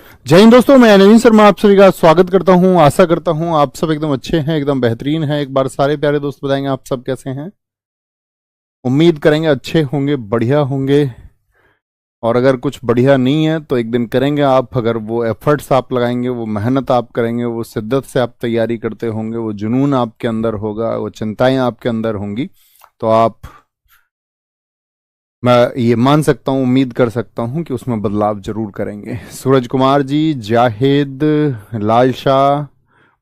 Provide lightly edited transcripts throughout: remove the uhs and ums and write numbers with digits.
जय हिंद दोस्तों, मैं नवीन शर्मा आप सभी का स्वागत करता हूं। आशा करता हूं आप सब एकदम अच्छे हैं, एकदम बेहतरीन हैं। एक बार सारे प्यारे दोस्त बताएंगे आप सब कैसे हैं। उम्मीद करेंगे अच्छे होंगे, बढ़िया होंगे। और अगर कुछ बढ़िया नहीं है तो एक दिन करेंगे आप। अगर वो एफर्ट्स आप लगाएंगे, वो मेहनत आप करेंगे, वो शिद्दत से आप तैयारी करते होंगे, वो जुनून आपके अंदर होगा, वो चिंताएं आपके अंदर होंगी, तो आप, मैं ये मान सकता हूं, उम्मीद कर सकता हूं कि उसमें बदलाव जरूर करेंगे। सूरज कुमार जी, जाहिद, लाल शाह,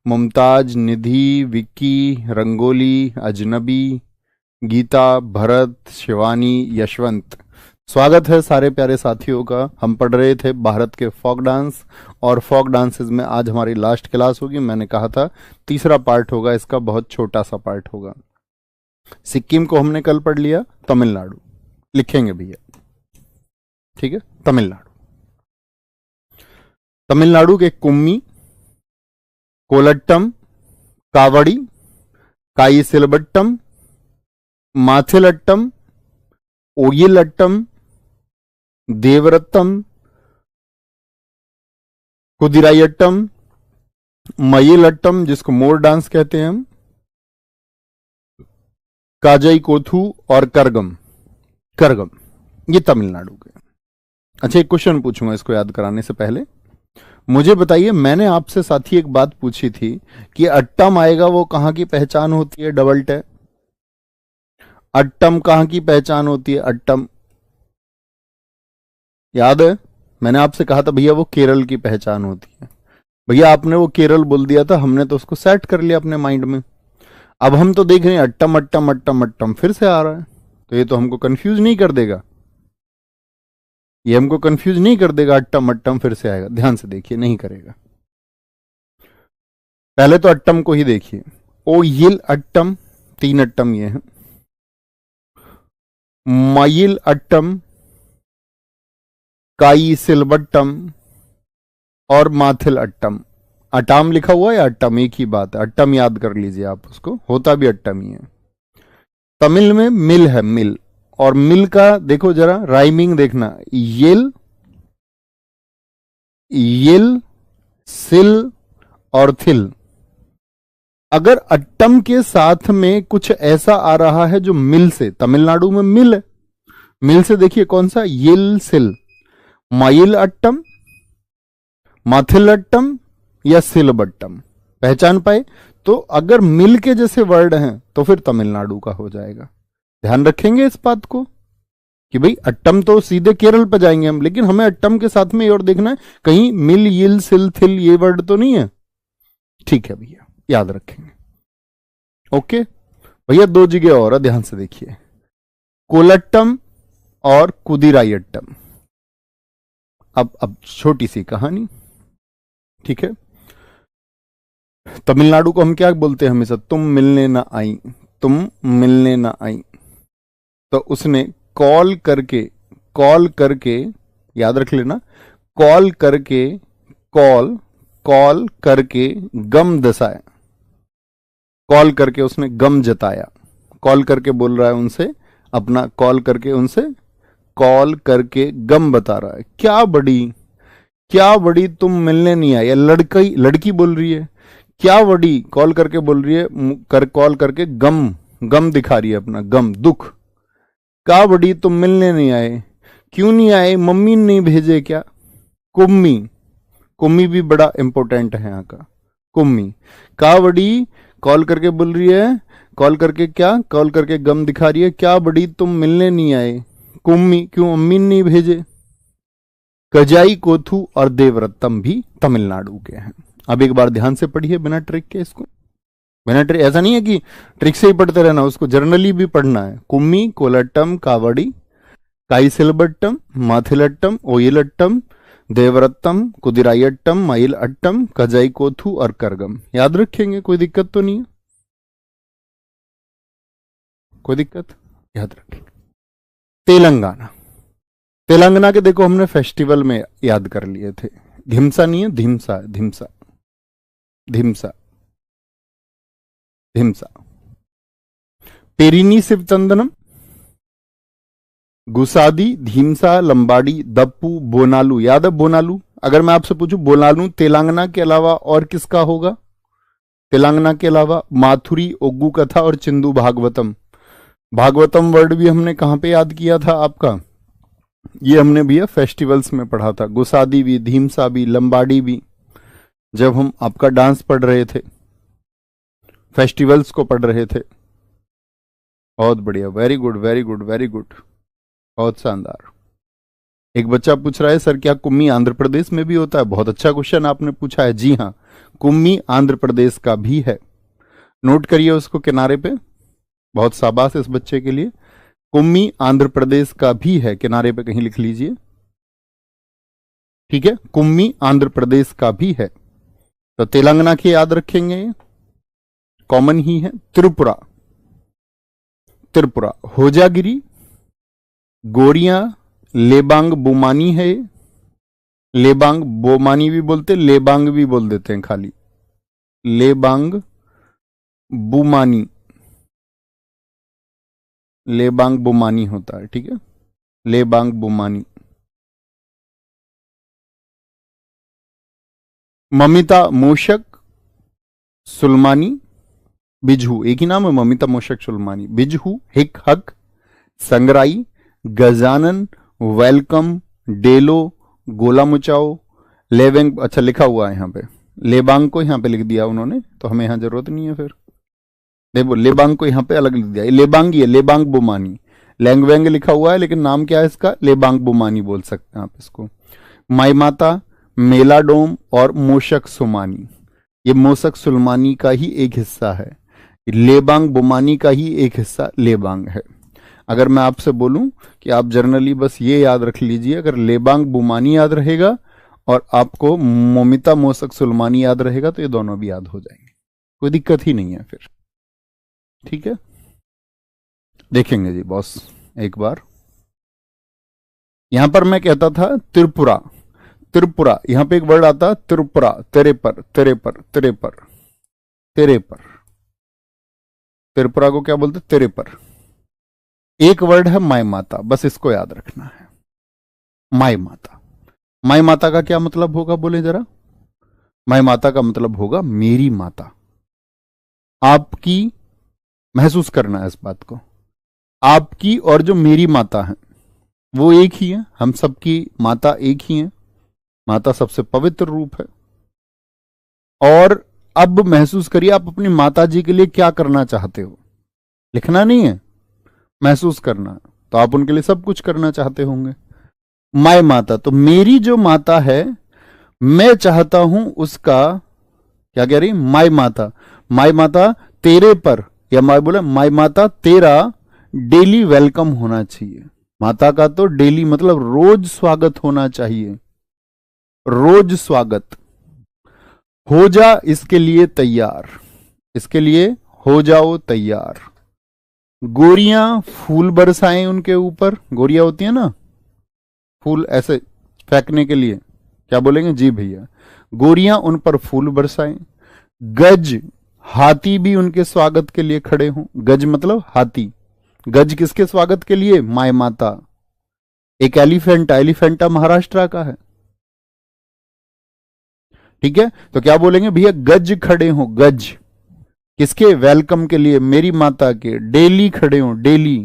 मुमताज, निधि, विक्की, रंगोली, अजनबी, गीता, भरत, शिवानी, यशवंत, स्वागत है सारे प्यारे साथियों का। हम पढ़ रहे थे भारत के फोक डांस, और फोक डांसेस में आज हमारी लास्ट क्लास होगी। मैंने कहा था तीसरा पार्ट होगा इसका, बहुत छोटा सा पार्ट होगा। सिक्किम को हमने कल पढ़ लिया, तमिलनाडु लिखेंगे भैया, ठीक है। तमिलनाडु, तमिलनाडु के कुम्मी, कोलट्टम, कावड़ी, काईसिलबट्टम, माथिलट्टम, ओयिलट्टम, देवरत्तम, कुदिरायट्टम, मयिलट्टम जिसको मोर डांस कहते हैं हम, काजई कोथू और करगम। करगम ये तमिलनाडु के। अच्छा, एक क्वेश्चन पूछूंगा इसको याद कराने से पहले। मुझे बताइए, मैंने आपसे साथी एक बात पूछी थी कि अट्टम आएगा वो कहां की पहचान होती है? डबल टे, अट्टम कहां की पहचान होती है? अट्टम याद है? मैंने आपसे कहा था भैया वो केरल की पहचान होती है। भैया आपने वो केरल बोल दिया था, हमने तो उसको सेट कर लिया अपने माइंड में। अब हम तो देख रहे हैं अट्टम अट्टम अट्टम अट्टम फिर से आ रहा है, तो ये तो हमको कंफ्यूज नहीं कर देगा? ये हमको कंफ्यूज नहीं कर देगा? अट्टम अट्टम फिर से आएगा, ध्यान से देखिए, नहीं करेगा। पहले तो अट्टम को ही देखिए। ओ यिल अट्टम, तीन अट्टम ये है। मयिल अट्टम, काई सिलबट्टम और माथिल अट्टम। अटाम लिखा हुआ है या अट्टम, एक ही बात है। अट्टम याद कर लीजिए आप, उसको होता भी अट्टम ही है। तमिल में मिल है, मिल। और मिल का देखो जरा राइमिंग देखना, येल, येल, सिल और थिल। अगर अट्टम के साथ में कुछ ऐसा आ रहा है जो मिल से, तमिलनाडु में मिल है, मिल से देखिए कौन सा, येल सिल, माइल अट्टम, माथिल अट्टम या सिलबट्टम, पहचान पाए? तो अगर मिल के जैसे वर्ड हैं तो फिर तमिलनाडु का हो जाएगा। ध्यान रखेंगे इस बात को कि भाई अट्टम तो सीधे केरल पे जाएंगे हम, लेकिन हमें अट्टम के साथ में ये और देखना है कहीं मिल, यिल, सिल, थिल ये वर्ड तो नहीं है। ठीक है भैया, याद रखेंगे। ओके भैया, दो जगह और है, ध्यान से देखिए, कोलट्टम और कुदिरायट्टम। अब छोटी सी कहानी, ठीक है। तमिलनाडु को हम क्या बोलते हैं हमेशा? तुम मिलने ना आई, तुम मिलने ना आई। तो उसने कॉल करके, कॉल करके, याद रख लेना, कॉल करके, कॉल, कॉल करके गम दसाया, कॉल करके उसने गम जताया। कॉल करके बोल रहा है उनसे, अपना कॉल करके उनसे, कॉल करके गम बता रहा है। क्या बड़ी, क्या बड़ी तुम मिलने नहीं आई। लड़की, लड़की बोल रही है, क्या बड़ी कॉल करके बोल रही है, कॉल करके गम, गम दिखा रही है अपना, गम, दुख। क्या बड़ी तुम मिलने नहीं आए, क्यों नहीं आए, मम्मी ने नहीं भेजे क्या? कुम्मी, कुम्मी भी बड़ा इंपॉर्टेंट है यहाँ का, कुम्मी। का बड़ी कॉल करके बोल रही है, कॉल करके क्या, कॉल करके गम दिखा रही है, क्या बड़ी तुम मिलने नहीं आए, कुम्मी, क्यों अम्मी ने नहीं भेजे? कजाई कोथू और देवरत्तम भी तमिलनाडु के हैं। अब एक बार ध्यान से पढ़िए बिना ट्रिक के इसको, बिना ट्रिक। ऐसा नहीं है कि ट्रिक से ही पढ़ते रहना, उसको जर्नली भी पढ़ना है। कुम्मी, कोलट्टम, कावड़ी, काईसिलबट्टम, माथिलट्टम, ओयिलट्टम, देवरत्तम, कुदिरायट्टम, माइल अट्टम, कजाई कोथू और करगम। याद रखेंगे, कोई दिक्कत तो नहीं है? कोई दिक्कत? याद रखेंगे। तेलंगाना, तेलंगाना के देखो हमने फेस्टिवल में याद कर लिए थे। धिमसा नहीं है, धिमसा, धिमसा, धिमसा, धिमसा। पेरिनी शिवचंदनम, गुसादी, धीमसा, लंबाड़ी, दप्पू, बोनालू। याद है बोनालू? अगर मैं आपसे पूछूं बोलालू तेलंगाना के अलावा और किसका होगा? तेलंगाना के अलावा माथुरी, ओग्गू कथा और चिंदू भागवतम। भागवतम वर्ड भी हमने कहां पे याद किया था आपका? ये हमने भैया फेस्टिवल्स में पढ़ा था। गुसादी भी, धीमसा भी, लंबाड़ी भी, जब हम आपका डांस पढ़ रहे थे, फेस्टिवल्स को पढ़ रहे थे। बहुत बढ़िया, very good very good very good, बहुत शानदार। एक बच्चा पूछ रहा है सर क्या कुम्मी आंध्र प्रदेश में भी होता है? बहुत अच्छा क्वेश्चन आपने पूछा है। जी हाँ, कुम्मी आंध्र प्रदेश का भी है। नोट करिए उसको किनारे पे, बहुत शाबाश इस बच्चे के लिए। कुम्मी आंध्र प्रदेश का भी है, किनारे पे कहीं लिख लीजिए। ठीक है, कुम्मी आंध्र प्रदेश का भी है। तो तेलंगाना के याद रखेंगे, कॉमन ही है। त्रिपुरा, त्रिपुरा, होजागिरी, गोरियां, लेबांग बुमानी है। लेबांग बोमानी भी बोलते, लेबांग भी बोल देते हैं खाली। लेबांग बुमानी, लेबांग बुमानी होता है। ठीक है, लेबांग बुमानी। ममिता मोशक सुलमानी, बिजहू, एक ही नाम है, ममिता मोशक सुलमानी। बिजहू, हिक हक, संगराई, गजानन, वेलकम, डेलो, गोला मुचाओ, लेवेंग। अच्छा लिखा हुआ है यहाँ पे, लेबांग को यहाँ पे लिख दिया उन्होंने, तो हमें यहाँ जरूरत नहीं है फिर। देखो लेबांग को यहाँ पे अलग लिख दिया, लेबांग ही है, लेबांग बुमानी। लैंगवेंग लिखा हुआ है लेकिन नाम क्या है इसका? लेबांग बुमानी बोल सकते हैं आप इसको। माई माता, मेलाडोम और मोशक सुमानी, ये मोशक सुलमानी का ही एक हिस्सा है। लेबांग बुमानी का ही एक हिस्सा लेबांग है। अगर मैं आपसे बोलूं कि आप जर्नली बस ये याद रख लीजिए, अगर लेबांग बुमानी याद रहेगा और आपको मोमिता मोशक सुलमानी याद रहेगा तो ये दोनों भी याद हो जाएंगे, कोई दिक्कत ही नहीं है फिर। ठीक है, देखेंगे जी बॉस एक बार। यहां पर मैं कहता था त्रिपुरा, त्रिपुरा, यहां पे एक वर्ड आता त्रिपुरा, तेरे पर तेरे पर तेरे पर तेरे पर। त्रिपुरा को क्या बोलते? तेरे पर। एक वर्ड है माई माता, बस इसको याद रखना है। माई माता, माई माता का क्या मतलब होगा बोले जरा? माई माता का मतलब होगा मेरी माता। आपकी, महसूस करना है इस बात को, आपकी और जो मेरी माता है वो एक ही है। हम सबकी माता एक ही है, माता सबसे पवित्र रूप है। और अब महसूस करिए आप अपनी माता जी के लिए क्या करना चाहते हो। लिखना नहीं है, महसूस करना है। तो आप उनके लिए सब कुछ करना चाहते होंगे। माय माता, तो मेरी जो माता है मैं चाहता हूं उसका, क्या कह रही? माय माता, माय माता तेरे पर, या माय बोला माय माता तेरा डेली वेलकम होना चाहिए। माता का तो डेली मतलब रोज स्वागत होना चाहिए, रोज स्वागत। हो जा इसके लिए तैयार, इसके लिए हो जाओ तैयार। गोरियां फूल बरसाएं उनके ऊपर, गोरियां होती है ना फूल ऐसे फेंकने के लिए, क्या बोलेंगे? जी भैया, गोरियां उन पर फूल बरसाएं। गज, हाथी भी उनके स्वागत के लिए खड़े हों। गज मतलब हाथी। गज किसके स्वागत के लिए? माय माता। एक एलिफेंटा, एलिफेंटा महाराष्ट्र का है। ठीक है, तो क्या बोलेंगे भैया? गज खड़े हो, गज किसके? वेलकम के लिए, मेरी माता के। डेली खड़े हो, डेली।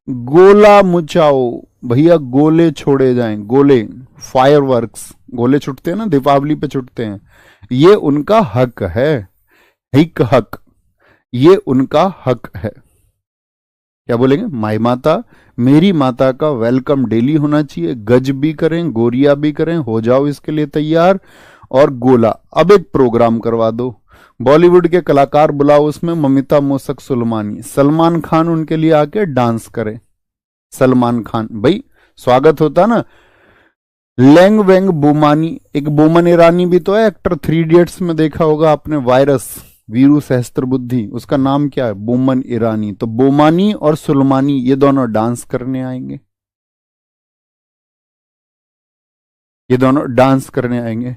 गोला मुचाओ, भैया गोले छोड़े जाएं, गोले, फायरवर्क्स, गोले छुटते हैं ना दीपावली पे छुटते हैं, ये उनका हक है। हिक हक, ये उनका हक है। क्या बोलेंगे? माई माता, मेरी माता का वेलकम डेली होना चाहिए। गज भी करें, गोरिया भी करें, हो जाओ इसके लिए तैयार। और गोला, अब एक प्रोग्राम करवा दो, बॉलीवुड के कलाकार बुलाओ, उसमें ममिता मोशक सुलमानी, सलमान खान उनके लिए आके डांस करे। सलमान खान, भाई स्वागत होता ना। लेंग वेंग बोमानी, एक बोमन ईरानी भी तो है एक्टर, 3 इडियट्स में देखा होगा आपने, वायरस, वीरू सहस्त्रबुद्धि, उसका नाम क्या है? बोमन ईरानी। तो बोमानी और सुलमानी ये दोनों डांस करने आएंगे, ये दोनों डांस करने आएंगे।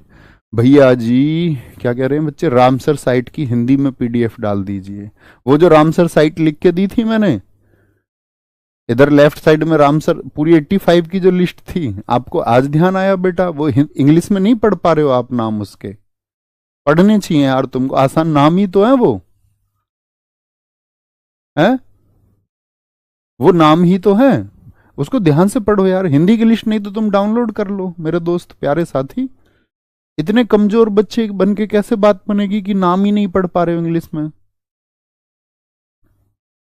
भैया जी क्या कह रहे हैं बच्चे? रामसर साइट की हिंदी में पीडीएफ डाल दीजिए। वो जो रामसर साइट लिख के दी थी मैंने, इधर लेफ्ट साइड में रामसर, पूरी 85 की जो लिस्ट थी, आपको आज ध्यान आया बेटा? वो इंग्लिश में नहीं पढ़ पा रहे हो आप नाम उसके, पढ़ने चाहिए यार तुमको, आसान नाम ही तो है वो, है वो नाम ही तो है, उसको ध्यान से पढ़ो यार। हिंदी की लिस्ट नहीं तो तुम डाउनलोड कर लो मेरे दोस्त प्यारे साथी। इतने कमजोर बच्चे बन के कैसे बात बनेगी कि नाम ही नहीं पढ़ पा रहे हो इंग्लिश में?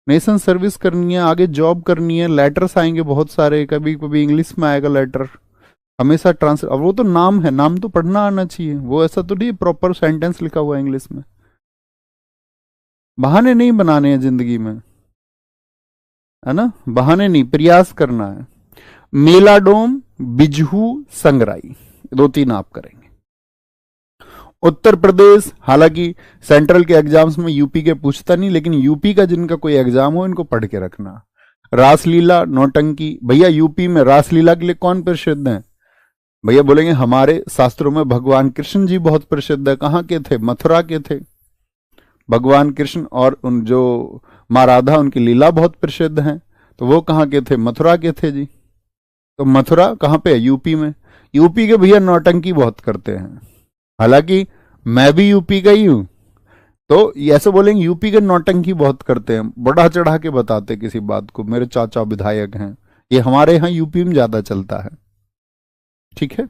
नेशन सर्विस करनी है, आगे जॉब करनी है, लेटर्स आएंगे बहुत सारे, कभी कभी इंग्लिश में आएगा लेटर, हमेशा ट्रांसलेट। अब वो तो नाम है, नाम तो पढ़ना आना चाहिए, वो ऐसा तो नहीं प्रॉपर सेंटेंस लिखा हुआ है इंग्लिश में। बहाने नहीं बनाने हैं जिंदगी में, है ना? बहाने नहीं, प्रयास करना है। मेलाडोम, बिजहू, संगराई, 2-3 आप करेंगे। उत्तर प्रदेश, हालांकि सेंट्रल के एग्जाम्स में यूपी के पूछता नहीं, लेकिन यूपी का जिनका कोई एग्जाम हो इनको पढ़ के रखना। रासलीला, नौटंकी, भैया यूपी में रासलीला के लिए कौन प्रसिद्ध है? भैया बोलेंगे हमारे शास्त्रों में भगवान कृष्ण जी बहुत प्रसिद्ध है। कहाँ के थे? मथुरा के थे भगवान कृष्ण, और उन जो माँ राधा उनकी लीला बहुत प्रसिद्ध है, तो वो कहाँ के थे? मथुरा के थे जी। तो मथुरा कहाँ पे है? यूपी में। यूपी के भैया नौटंकी बहुत करते हैं, हालांकि मैं भी यूपी का ही हूं, तो ऐसे बोलेंगे यूपी के नौटंकी बहुत करते हैं, बढ़ा चढ़ा के बताते किसी बात को, मेरे चाचा विधायक हैं, ये हमारे यहाँ यूपी में ज्यादा चलता है। ठीक है,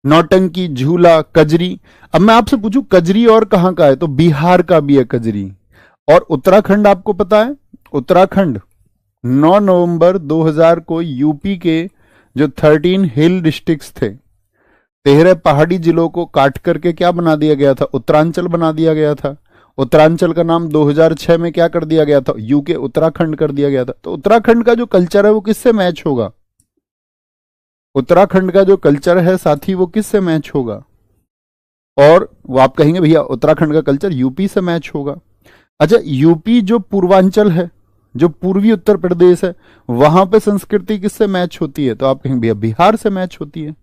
नौटंकी, झूला, कजरी। अब मैं आपसे पूछूं कजरी और कहां का है, तो बिहार का भी है कजरी। और उत्तराखंड आपको पता है? उत्तराखंड 9 नवंबर 2000 को यूपी के जो 13 हिल डिस्ट्रिक्ट्स थे, 13 पहाड़ी जिलों को काट करके क्या बना दिया गया था? उत्तरांचल बना दिया गया था। उत्तरांचल का नाम 2006 में क्या कर दिया गया था? यूके उत्तराखंड कर दिया गया था। तो उत्तराखंड का जो कल्चर है वो किससे मैच होगा? उत्तराखंड का जो कल्चर है साथी वो किससे मैच होगा? और वो आप कहेंगे भैया उत्तराखंड का कल्चर यूपी से मैच होगा। अच्छा, यूपी जो पूर्वांचल है, जो पूर्वी उत्तर प्रदेश है, वहां पे संस्कृति किससे मैच होती है? तो आप कहेंगे भैया बिहार से मैच होती है,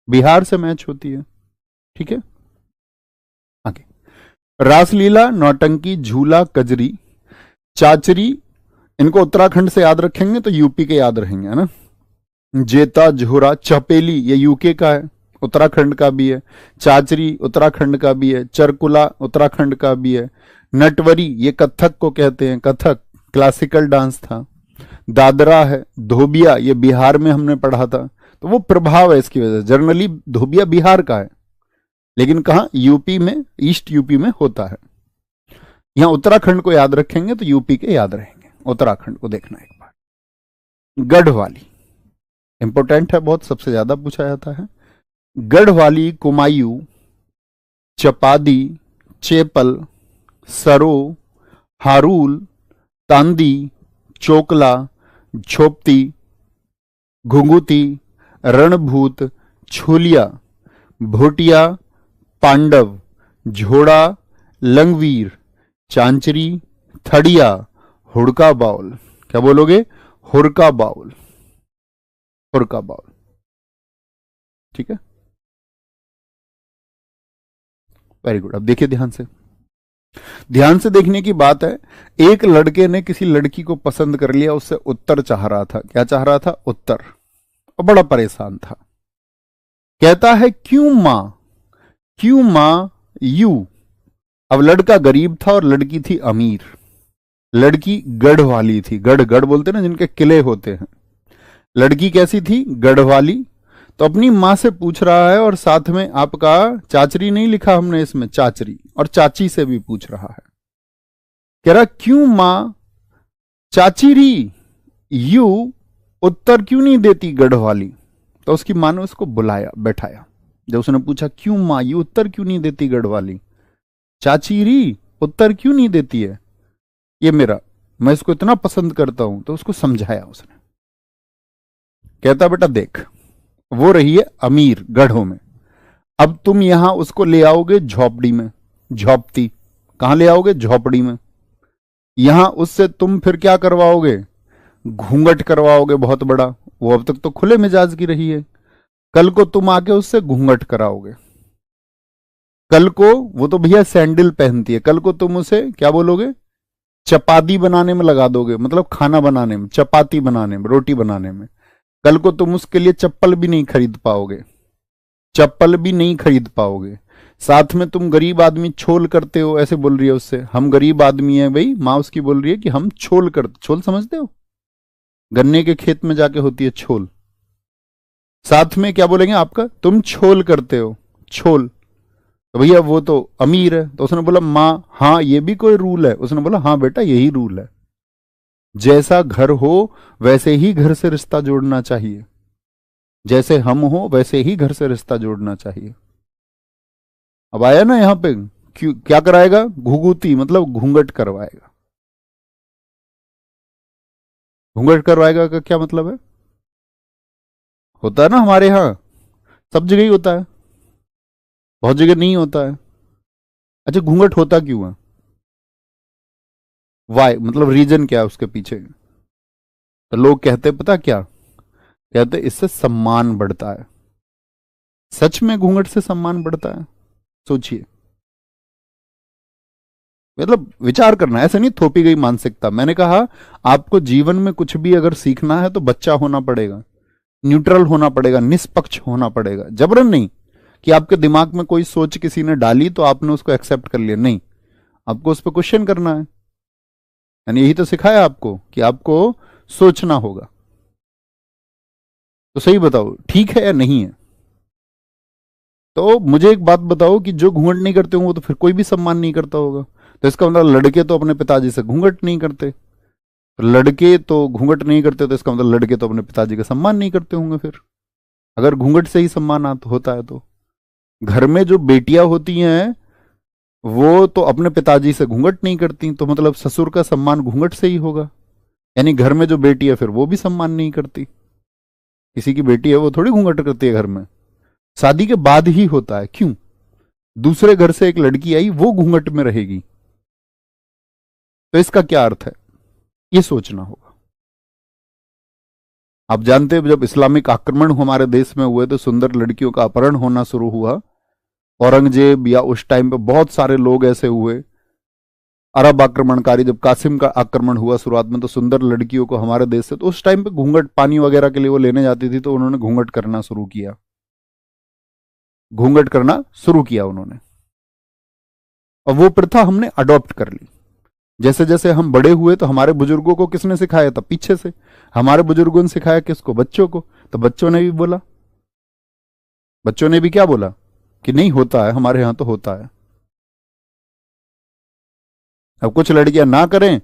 बिहार से मैच होती है। ठीक है, आगे रासलीला, नौटंकी, झूला, कजरी, चाचरी, इनको उत्तराखंड से याद रखेंगे तो यूपी के याद रहेंगे, है ना? जेता, जोहरा, चपेली, ये यूके का है, उत्तराखंड का भी है। चाचरी उत्तराखंड का भी है। चरकुला उत्तराखंड का भी है। नटवरी, ये कथक को कहते हैं, कथक क्लासिकल डांस था। दादरा है। धोबिया, ये बिहार में हमने पढ़ा था, तो वो प्रभाव है इसकी वजह से। जनरली धोबिया बिहार का है, लेकिन कहा? यूपी में, ईस्ट यूपी में होता है। यहां उत्तराखंड को याद रखेंगे तो यूपी के याद रहेंगे, उत्तराखंड को देखना एक बार। गढ़वाली इंपॉर्टेंट है बहुत, सबसे ज्यादा पूछा जाता है। गढ़वाली, कुमायूं, चपादी, चेपल, सरो, हारूल, तांदी, चोकला, झोपती, घुंगुती, रणभूत, छोलिया, भोटिया, पांडव, झोड़ा, लंगवीर, चांचरी, थड़िया, हुड़का बाउल। क्या बोलोगे? हुड़का बाउल, हुड़का बाउल। ठीक है, वेरी गुड। अब देखिए ध्यान से, ध्यान से देखने की बात है। एक लड़के ने किसी लड़की को पसंद कर लिया, उससे उत्तर चाह रहा था। क्या चाह रहा था? उत्तर। और बड़ा परेशान था। कहता है क्यों मां, क्यों मां यू। अब लड़का गरीब था और लड़की थी अमीर। लड़की गढ़ वाली थी, गढ़, गढ़ बोलते ना जिनके किले होते हैं। लड़की कैसी थी? गढ़ वाली। तो अपनी मां से पूछ रहा है, और साथ में आपका चाचरी नहीं लिखा हमने इसमें, चाचरी, और चाची से भी पूछ रहा है। कह रहा क्यों मां चाचीरी यू उत्तर क्यों नहीं देती गढ़ वाली। तो उसकी मां ने उसको बुलाया, बैठाया। जब उसने पूछा क्यों मां यू उत्तर क्यों नहीं देती गढ़ वाली, चाचीरी उत्तर क्यों नहीं देती है ये मेरा, मैं इसको इतना पसंद करता हूं, तो उसको समझाया उसने। कहता बेटा देख, वो रही है अमीर गढ़ों में, अब तुम यहां उसको ले आओगे झोपड़ी में, झोपती, कहां ले आओगे? झोपड़ी में। यहां उससे तुम फिर क्या करवाओगे? घूंघट करवाओगे बहुत बड़ा। वो अब तक तो खुले मिजाज की रही है, कल को तुम आके उससे घूंघट कराओगे। कल को वो तो भैया सैंडल पहनती है, कल को तुम उसे क्या बोलोगे? चपाती बनाने में लगा दोगे, मतलब खाना बनाने में, चपाती बनाने में, रोटी बनाने में, कल को तुम उसके लिए चप्पल भी नहीं खरीद पाओगे, चप्पल भी नहीं खरीद पाओगे। साथ में तुम गरीब आदमी छोल करते हो, ऐसे बोल रही है उससे, हम गरीब आदमी हैं भाई, माँ उसकी बोल रही है कि हम छोल करते, छोल समझते हो, गन्ने के खेत में जाके होती है छोल। साथ में क्या बोलेंगे आपका, तुम छोल करते हो, छोल, तो भैया वो तो अमीर है। तो उसने बोला माँ हाँ ये भी कोई रूल है? उसने बोला हाँ बेटा यही रूल है, जैसा घर हो वैसे ही घर से रिश्ता जोड़ना चाहिए, जैसे हम हो वैसे ही घर से रिश्ता जोड़ना चाहिए। अब आया ना यहां पे, क्यों क्या कराएगा, घुघुती मतलब घूंघट करवाएगा। घूंघट करवाएगा का क्या मतलब है? होता है ना हमारे यहाँ, सब जगह ही होता है, बहुत जगह नहीं होता है। अच्छा घूंघट होता क्यों है, वाई मतलब रीजन क्या है उसके पीछे? तो लोग कहते पता क्या कहते, इससे सम्मान बढ़ता है। सच में घूंघट से सम्मान बढ़ता है? सोचिए, मतलब विचार करना, ऐसे नहीं थोपी गई मानसिकता। मैंने कहा आपको जीवन में कुछ भी अगर सीखना है तो बच्चा होना पड़ेगा, न्यूट्रल होना पड़ेगा, निष्पक्ष होना पड़ेगा, जबरन नहीं कि आपके दिमाग में कोई सोच किसी ने डाली तो आपने उसको एक्सेप्ट कर लिया, नहीं, आपको उस पर क्वेश्चन करना है। यानी यही तो सिखाया आपको कि आपको सोचना होगा। तो सही बताओ ठीक है या नहीं है? तो मुझे एक बात बताओ कि जो घूंघट नहीं करते होंगे वो तो फिर कोई भी सम्मान नहीं करता होगा। तो इसका मतलब लड़के तो अपने पिताजी से घूंघट नहीं करते, तो लड़के तो घूंघट नहीं करते, तो इसका मतलब लड़के तो अपने पिताजी का सम्मान नहीं करते होंगे। फिर अगर घूंघट से ही सम्मान होता है तो घर में जो बेटियां होती हैं वो तो अपने पिताजी से घूंघट नहीं करती, तो मतलब ससुर का सम्मान घूंघट से ही होगा। यानी घर में जो बेटी है फिर वो भी सम्मान नहीं करती, किसी की बेटी है वो थोड़ी घूंघट करती है घर में, शादी के बाद ही होता है। क्यों? दूसरे घर से एक लड़की आई वो घूंघट में रहेगी, तो इसका क्या अर्थ है, ये सोचना होगा। आप जानते हैं जब इस्लामिक आक्रमण हमारे देश में हुए तो सुंदर लड़कियों का अपहरण होना शुरू हुआ, औरंगजेब या उस टाइम पे बहुत सारे लोग ऐसे हुए, अरब आक्रमणकारी, जब कासिम का आक्रमण हुआ शुरुआत में तो सुंदर लड़कियों को हमारे देश से, तो उस टाइम पे घूंघट पानी वगैरह के लिए वो लेने जाती थी, तो उन्होंने घूंघट करना शुरू किया, घूंघट करना शुरू किया उन्होंने, और वो प्रथा हमने अडॉप्ट कर ली। जैसे जैसे हम बड़े हुए तो हमारे बुजुर्गों को किसने सिखाया था, पीछे से हमारे बुजुर्गों ने सिखाया किसको, बच्चों को, तो बच्चों ने भी बोला, बच्चों ने भी क्या बोला कि नहीं होता है, हमारे यहां तो होता है। अब कुछ लड़कियां ना करें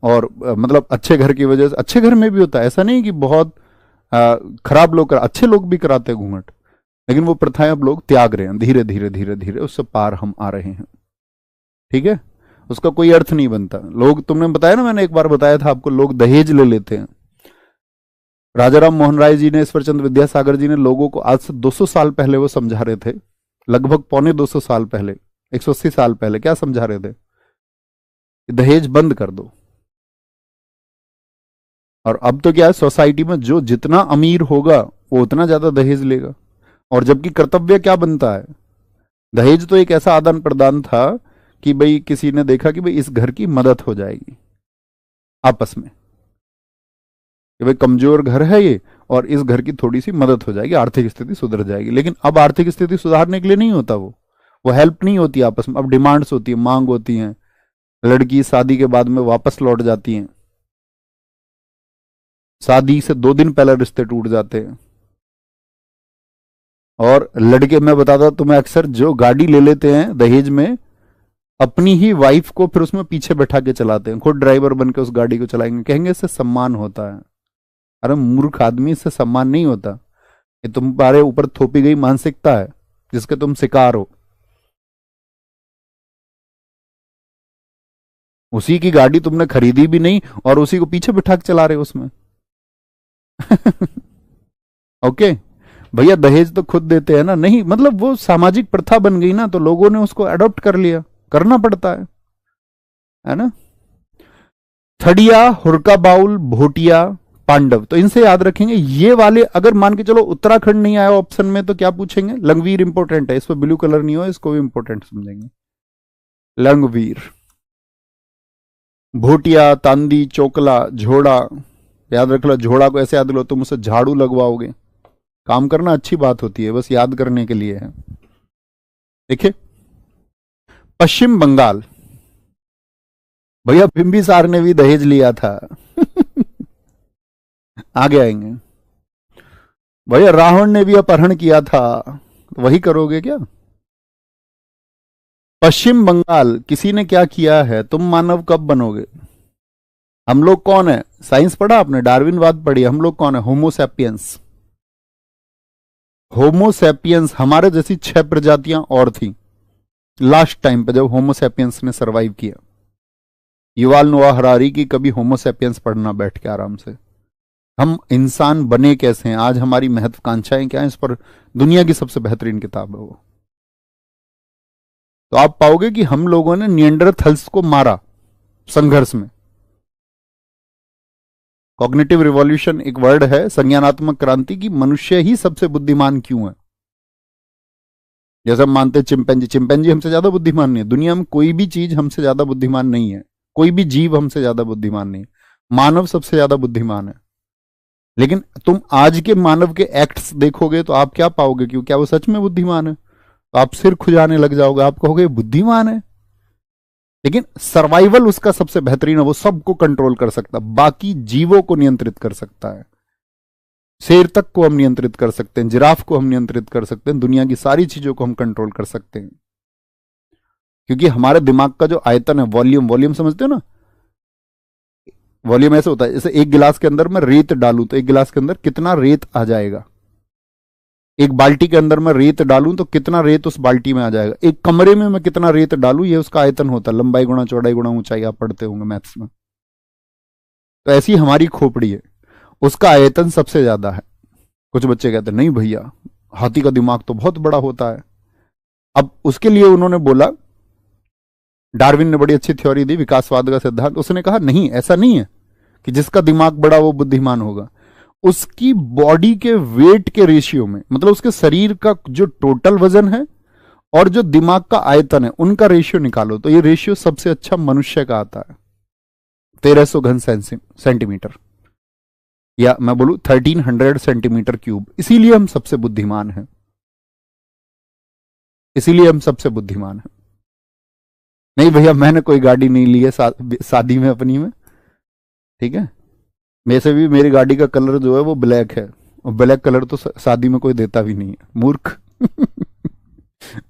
और मतलब अच्छे घर की वजह से, अच्छे घर में भी होता है, ऐसा नहीं कि बहुत खराब लोग अच्छे लोग भी कराते हैं घूंघट, लेकिन वो प्रथाएं अब लोग त्याग रहे हैं, धीरे धीरे धीरे धीरे उससे पार हम आ रहे हैं। ठीक है, उसका कोई अर्थ नहीं बनता। लोग, तुमने बताया ना, मैंने एक बार बताया था आपको, लोग दहेज ले लेते हैं। राजाराम मोहन राय जी ने, ईश्वरचंद विद्यासागर जी ने लोगों को आज से 200 साल पहले वो समझा रहे थे, लगभग पौने 200 साल पहले, 180 साल पहले क्या समझा रहे थे कि दहेज बंद कर दो। और अब तो क्या है, सोसाइटी में जो जितना अमीर होगा वो उतना ज्यादा दहेज लेगा, और जबकि कर्तव्य क्या बनता है, दहेज तो एक ऐसा आदान प्रदान था कि भाई किसी ने देखा कि भाई इस घर की मदद हो जाएगी आपस में, कि भाई कमजोर घर है ये और इस घर की थोड़ी सी मदद हो जाएगी, आर्थिक स्थिति सुधर जाएगी। लेकिन अब आर्थिक स्थिति सुधारने के लिए नहीं होता, वो हेल्प नहीं होती आपस में, अब डिमांड्स होती है, मांग होती है, लड़की शादी के बाद में वापस लौट जाती है, शादी से 2 दिन पहले रिश्ते टूट जाते हैं। और लड़के, मैं बताता तुम्हें, अक्सर जो गाड़ी ले लेते हैं दहेज में, अपनी ही वाइफ को फिर उसमें पीछे बैठा के चलाते हैं, खुद ड्राइवर बन के उस गाड़ी को चलाएंगे, कहेंगे इससे सम्मान होता है। अरे मूर्ख आदमी, इससे सम्मान नहीं होता, ये तुम्हारे ऊपर थोपी गई मानसिकता है जिसके तुम शिकार हो। उसी की गाड़ी तुमने खरीदी भी नहीं और उसी को पीछे बिठा के चला रहे हो उसमें। ओके भैया, दहेज तो खुद देते हैं ना, नहीं मतलब वो सामाजिक प्रथा बन गई ना, तो लोगों ने उसको अडॉप्ट कर लिया, करना पड़ता है ना। थड़िया, हुरका बाउल, भोटिया, पांडव, तो इनसे याद रखेंगे ये वाले। अगर मान के चलो उत्तराखंड नहीं आया ऑप्शन में तो क्या पूछेंगे, लंगवीर इंपॉर्टेंट है, इस पर ब्लू कलर नहीं हो, इसको भी इंपॉर्टेंट समझेंगे, लंगवीर। भोटिया, तांदी, चोकला, झोड़ा। याद रख लो, झोड़ा को ऐसे याद लो, तुम उसे झाड़ू लगवाओगे। काम करना अच्छी बात होती है, बस याद करने के लिए है। देखिए, पश्चिम बंगाल, भैया बिंबिसार ने भी दहेज लिया था। आगे आएंगे। भैया रावण ने भी अपहरण किया था, तो वही करोगे क्या? पश्चिम बंगाल, किसी ने क्या किया है, तुम मानव कब बनोगे? हम लोग कौन है? साइंस पढ़ा आपने, डार्विनवाद पढ़ी, हम लोग कौन है? होमोसैपियंस। होमोसैपियंस, हमारे जैसी 6 प्रजातियां और थी लास्ट टाइम पे जब होमोसैपियंस ने सरवाइव किया। युवाल नोआ हरारी की कभी होमोसैपियंस पढ़ना बैठ के आराम से। हम इंसान बने कैसे हैं, आज हमारी महत्वाकांक्षाएं क्या है, इस पर दुनिया की सबसे बेहतरीन किताब है वो। तो आप पाओगे कि हम लोगों ने निएंडरथल्स को मारा संघर्ष में। कॉग्निटिव रिवॉल्यूशन एक वर्ड है, संज्ञानात्मक क्रांति की। मनुष्य ही सबसे बुद्धिमान क्यों है? जैसे हम मानते हैं चिंपैंजी, चिंपैंजी हमसे ज्यादा बुद्धिमान नहीं है। दुनिया में कोई भी चीज हमसे ज्यादा बुद्धिमान नहीं है, कोई भी जीव हमसे ज्यादा बुद्धिमान नहीं है। मानव सबसे ज्यादा बुद्धिमान है। लेकिन तुम आज के मानव के एक्ट्स देखोगे तो आप क्या पाओगे, क्यों क्या वो सच में बुद्धिमान है? तो आप सिर खुजाने लग जाओगे, आप कहोगे बुद्धिमान है। लेकिन सर्वाइवल उसका सबसे बेहतरीन है, वो सबको कंट्रोल कर सकता है, बाकी जीवों को नियंत्रित कर सकता है। शेर तक को हम नियंत्रित कर सकते हैं, जिराफ को हम नियंत्रित कर सकते हैं, दुनिया की सारी चीजों को हम कंट्रोल कर सकते हैं। क्योंकि हमारे दिमाग का जो आयतन है, वॉल्यूम, वॉल्यूम समझते हो ना? वॉल्यूम ऐसे होता है, जैसे एक गिलास के अंदर मैं रेत डालूं तो एक गिलास के अंदर कितना रेत आ जाएगा। एक बाल्टी के अंदर मैं रेत डालूं तो कितना रेत उस बाल्टी में आ जाएगा। एक कमरे में मैं कितना रेत डालूं, ये उसका आयतन होता है, लंबाई गुणा चौड़ाई गुणा ऊंचाई, आप पढ़ते होंगे मैथ्स में। तो ऐसी हमारी खोपड़ी है, उसका आयतन सबसे ज्यादा है। कुछ बच्चे कहते हैं नहीं भैया, हाथी का दिमाग तो बहुत बड़ा होता है। अब उसके लिए उन्होंने बोला, डार्विन ने बड़ी अच्छी थ्योरी दी, विकासवाद का सिद्धांत। उसने कहा नहीं, ऐसा नहीं है कि जिसका दिमाग बड़ा वो बुद्धिमान होगा। उसकी बॉडी के वेट के रेशियो में, मतलब उसके शरीर का जो टोटल वजन है और जो दिमाग का आयतन है, उनका रेशियो निकालो तो ये रेशियो सबसे अच्छा मनुष्य का आता है, 1300 घन सेंटीमीटर, या मैं बोलूं 1300 सेंटीमीटर क्यूब। इसीलिए हम सबसे बुद्धिमान हैं, इसीलिए हम सबसे बुद्धिमान हैं। नहीं भैया, मैंने कोई गाड़ी नहीं ली है शादी में अपनी में, ठीक है। वैसे भी मेरी गाड़ी का कलर जो है वो ब्लैक है, और ब्लैक कलर तो शादी में कोई देता भी नहीं है, मूर्ख।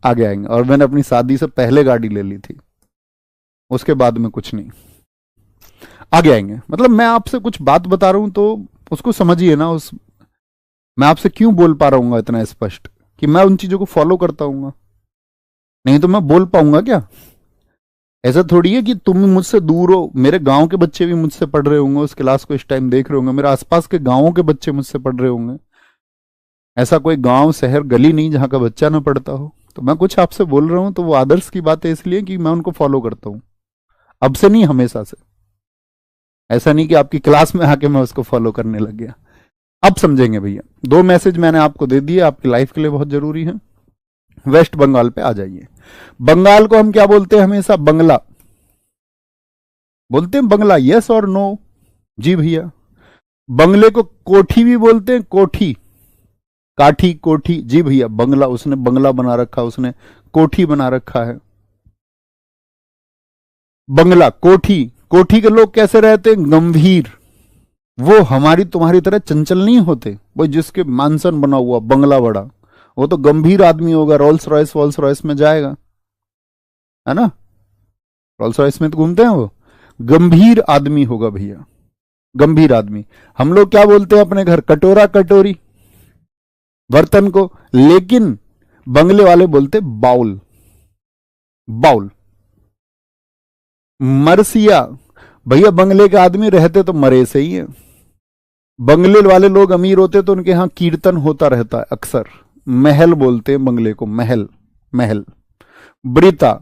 आगे आएंगे। और मैंने अपनी शादी से पहले गाड़ी ले ली थी, उसके बाद में कुछ नहीं। आगे आएंगे। मतलब मैं आपसे कुछ बात बता रहा हूं तो उसको समझिए ना, उस मैं आपसे क्यों बोल पा रहा हूँ इतना स्पष्ट, कि मैं उन चीजों को फॉलो करता हूँ, नहीं तो मैं बोल पाऊंगा क्या? ऐसा थोड़ी है कि तुम मुझसे दूर हो, मेरे गांव के बच्चे भी मुझसे पढ़ रहे होंगे, उस क्लास को इस टाइम देख रहे होंगे, मेरे आसपास के गांवों के बच्चे मुझसे पढ़ रहे होंगे। ऐसा कोई गांव, शहर, गली नहीं जहां का बच्चा ना पढ़ता हो। तो मैं कुछ आपसे बोल रहा हूं तो वो आदर्श की बात है, इसलिए कि मैं उनको फॉलो करता हूं, अब से नहीं, हमेशा से। ऐसा नहीं कि आपकी क्लास में आके मैं उसको फॉलो करने लग गया। अब समझेंगे भैया। 2 मैसेज मैंने आपको दे दिए, आपकी लाइफ के लिए बहुत जरूरी है। वेस्ट बंगाल पे आ जाइए। बंगाल को हम क्या बोलते हैं हमेशा? बंगला बोलते हैं। बंगला, यस और नो? जी भैया। बंगले को कोठी भी बोलते हैं, कोठी, काठी, कोठी। जी भैया, बंगला, उसने बंगला बना रखा, उसने कोठी बना रखा है। बंगला, कोठी। कोठी के लोग कैसे रहते हैं? गंभीर। वो हमारी तुम्हारी तरह चंचल नहीं होते। भाई जिसके मानसन बना हुआ, बंगला बड़ा, वो तो गंभीर आदमी होगा, रोल्स रॉयस वॉल्स रॉयस में जाएगा, है ना? रोल्स रॉयस में तो घूमते हैं वो। गंभीर आदमी होगा भैया, गंभीर आदमी। हम लोग क्या बोलते हैं अपने घर? कटोरा, कटोरी, बर्तन को। लेकिन बंगले वाले बोलते बाउल, बाउल। मरसिया, भैया बंगले के आदमी रहते तो मरे से ही है। बंगले वाले लोग अमीर होते तो उनके यहां कीर्तन होता रहता है अक्सर। महल बोलते हैं बंगले को, महल, महल। ब्रिता,